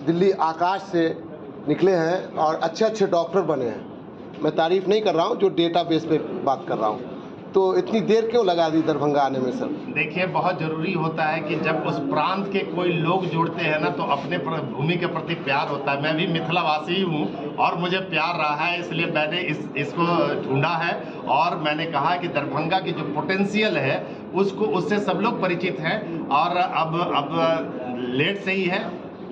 दिल्ली आकाश से निकले हैं और अच्छे अच्छे डॉक्टर बने हैं। मैं तारीफ़ नहीं कर रहा हूँ, जो डेटाबेस पे बात कर रहा हूँ। तो इतनी देर क्यों लगा दी दरभंगा आने में सर? देखिए, बहुत ज़रूरी होता है कि जब उस प्रांत के कोई लोग जुड़ते हैं ना, तो अपने भूमि के प्रति प्यार होता है। मैं भी मिथिलावासी हूँ और मुझे प्यार रहा है, इसलिए मैंने इसको ढूंढा है और मैंने कहा कि दरभंगा की जो पोटेंशियल है उससे सब लोग परिचित हैं। और अब लेट से ही है,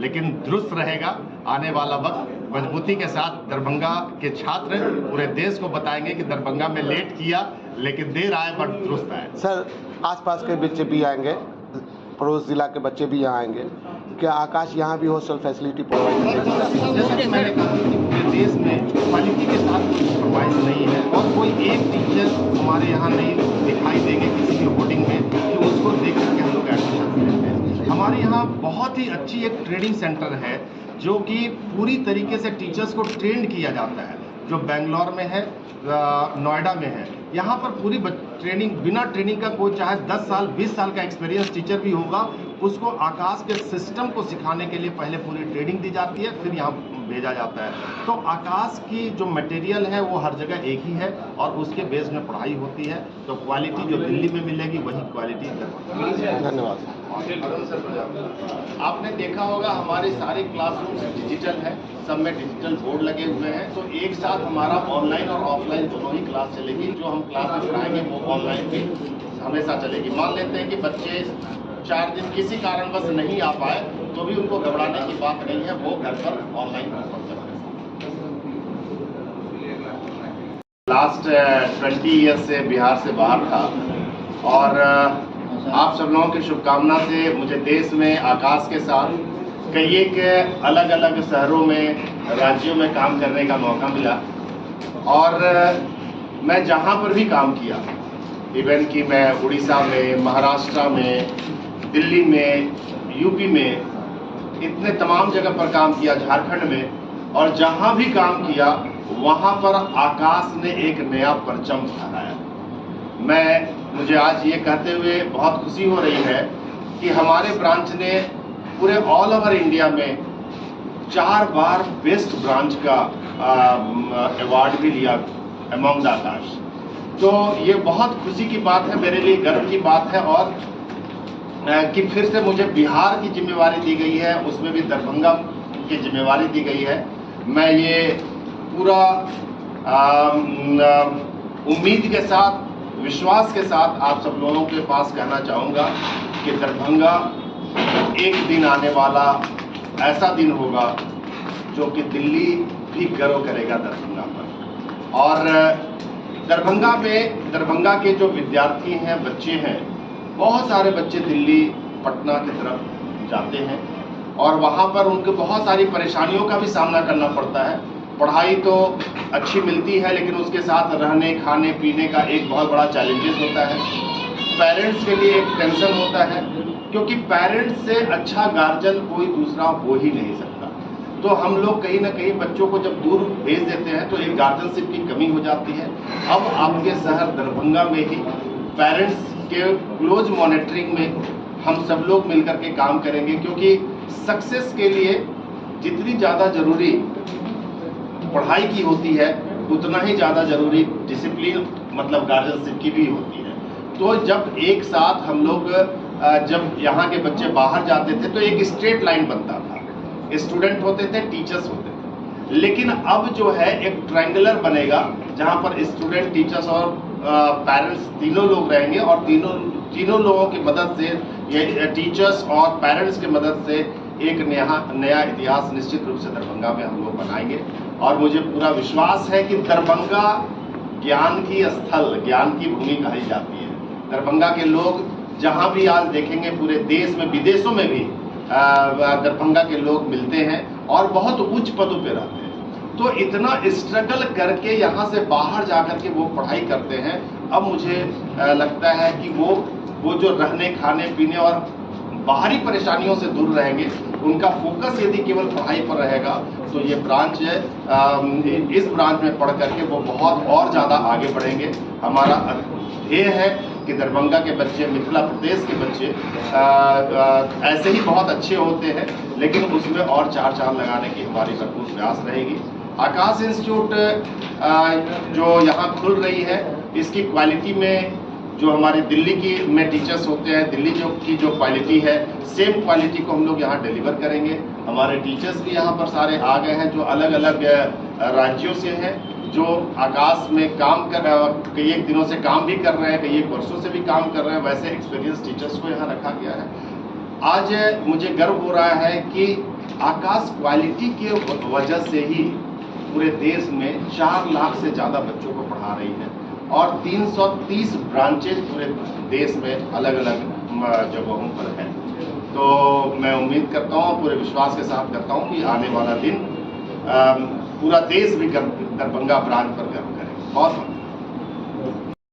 लेकिन दुरुस्त रहेगा। आने वाला वक्त मजबूती के साथ दरभंगा के छात्र पूरे देश को बताएंगे कि दरभंगा में लेट किया, लेकिन देर आए बट दुरुस्त आए। सर, आसपास के बच्चे भी आएंगे, पड़ोस जिला के बच्चे भी यहाँ आएंगे, क्या आकाश यहाँ भी हॉस्टल फैसिलिटी प्रोवाइड करेगी? जैसा कि मैंने कहा कि पूरे देश में क्वालिटी के साथ कोई कॉम्प्रोमाइज़ नहीं है और कोई एक टीचर हमारे यहाँ नहीं दिखाई देंगे किसी भी होर्डिंग में कि उसको देख करके हम लोग एडमिशन लेते हैं। हमारे यहाँ बहुत ही अच्छी एक ट्रेनिंग सेंटर है जो कि पूरी तरीके से टीचर्स को ट्रेंड किया जाता है, जो बेंगलोर में है, नोएडा में है। यहाँ पर पूरी ट्रेनिंग, बिना ट्रेनिंग का कोई चाहे 10 साल 20 साल का एक्सपीरियंस टीचर भी होगा, उसको आकाश के सिस्टम को सिखाने के लिए पहले पूरी ट्रेनिंग दी जाती है, फिर यहाँ भेजा जाता है। तो आकाश की जो मटेरियल है वो हर जगह एक ही है और उसके बेस में पढ़ाई होती है। तो क्वालिटी जो दिल्ली में मिलेगी वही क्वालिटी इधर। धन्यवाद। आपने देखा होगा हमारे सारे क्लासरूम्स डिजिटल है, सब में डिजिटल बोर्ड लगे हुए हैं। तो एक साथ हमारा ऑनलाइन और ऑफलाइन दोनों ही क्लास चलेगी। जो हम क्लास में पढ़ाएंगे वो ऑनलाइन भी हमेशा चलेगी। मान लेते हैं कि बच्चे 4 दिन किसी कारणवश नहीं आ पाए तो भी उनको घबराने की बात नहीं है, वो घर पर ऑनलाइन पढ़ सकते हैं। लास्ट 20 ईयर्स से बिहार से बाहर था और आप सब लोगों की शुभकामना से मुझे देश में आकाश के साथ कई एक अलग अलग शहरों में, राज्यों में काम करने का मौका मिला। और मैं जहाँ पर भी काम किया, इवन कि मैं उड़ीसा में, महाराष्ट्र में, दिल्ली में, यूपी में, इतने तमाम जगह पर काम किया, झारखंड में, और जहाँ भी काम किया वहाँ पर आकाश ने एक नया परचम फहराया। मुझे आज ये कहते हुए बहुत खुशी हो रही है कि हमारे ब्रांच ने पूरे ऑल ओवर इंडिया में 4 बार बेस्ट ब्रांच का अवार्ड भी लिया अमंग द आकाश। तो ये बहुत खुशी की बात है, मेरे लिए गर्व की बात है। और कि फिर से मुझे बिहार की जिम्मेवारी दी गई है, उसमें भी दरभंगा की जिम्मेवारी दी गई है। मैं ये पूरा उम्मीद के साथ, विश्वास के साथ आप सब लोगों के पास कहना चाहूँगा कि दरभंगा एक दिन आने वाला ऐसा दिन होगा जो कि दिल्ली भी गर्व करेगा दरभंगा पर। और दरभंगा के जो विद्यार्थी हैं, बच्चे हैं, बहुत सारे बच्चे दिल्ली, पटना की तरफ जाते हैं और वहाँ पर उनको बहुत सारी परेशानियों का भी सामना करना पड़ता है। पढ़ाई तो अच्छी मिलती है, लेकिन उसके साथ रहने, खाने, पीने का एक बहुत बड़ा चैलेंजेस होता है। पेरेंट्स के लिए एक टेंशन होता है, क्योंकि पेरेंट्स से अच्छा गार्जियन कोई दूसरा हो ही नहीं सकता। तो हम लोग कहीं ना कहीं बच्चों को जब दूर भेज देते हैं तो एक गार्जियनशिप की कमी हो जाती है। अब आपके शहर दरभंगा में ही पेरेंट्स के क्लोज मॉनिटरिंग में हम सब लोग मिलकर के काम करेंगे, क्योंकि सक्सेस के लिए जितनी ज़्यादा जरूरी पढ़ाई की होती है, उतना ही ज़्यादा जरूरी डिसिप्लिन, मतलब गार्जियनशिप की भी होती है। तो जब एक साथ हम लोग, जब यहाँ के बच्चे बाहर जाते थे तो एक स्ट्रेट लाइन बनता था, स्टूडेंट होते थे, टीचर्स होते थे। लेकिन अब जो है एक ट्रायंगुलर बनेगा, जहाँ पर स्टूडेंट, टीचर्स और पेरेंट्स तीनों लोग रहेंगे और तीनों लोगों की मदद से, ये टीचर्स और पेरेंट्स की मदद से एक नया इतिहास निश्चित रूप से दरभंगा में हम लोग बनाएंगे। और मुझे पूरा विश्वास है कि दरभंगा ज्ञान की स्थल, ज्ञान की भूमि कही जाती है। दरभंगा के लोग जहाँ भी आज देखेंगे, पूरे देश में, विदेशों में भी दरभंगा के लोग मिलते हैं और बहुत उच्च पदों पे रहते हैं। तो इतना स्ट्रगल करके यहाँ से बाहर जाकर के वो पढ़ाई करते हैं। अब मुझे लगता है कि वो जो रहने, खाने, पीने और बाहरी परेशानियों से दूर रहेंगे, उनका फोकस यदि केवल पढ़ाई पर रहेगा तो ये ब्रांच है, इस ब्रांच में पढ़ करके वो बहुत और ज़्यादा आगे बढ़ेंगे। हमारा ध्येय है कि दरभंगा के बच्चे, मिथिला प्रदेश के बच्चे ऐसे ही बहुत अच्छे होते हैं, लेकिन उसमें और 4 चांद लगाने की हमारी भरपूर प्रयास रहेगी। आकाश इंस्टीट्यूट जो यहाँ खुल रही है, इसकी क्वालिटी में जो हमारे दिल्ली में टीचर्स होते हैं, दिल्ली की जो क्वालिटी है, सेम क्वालिटी को हम लोग यहाँ डिलीवर करेंगे। हमारे टीचर्स भी यहाँ पर सारे आ गए हैं जो अलग अलग राज्यों से हैं, जो आकाश में काम कर रहे हैं, कई एक दिनों से काम भी कर रहे हैं, कई एक वर्षों से भी काम कर रहे हैं। वैसे एक्सपीरियंस टीचर्स को यहाँ रखा गया है। आज मुझे गर्व हो रहा है कि आकाश क्वालिटी के वजह से ही पूरे देश में 4 लाख से ज़्यादा बच्चों को पढ़ा रही है और 330 ब्रांचेज पूरे देश में अलग अलग जगहों पर हैं। तो मैं उम्मीद करता हूँ, पूरे विश्वास के साथ करता हूँ कि आने वाला दिन पूरा देश भी दरभंगा ब्रांच पर गर्व करेगा। बहुत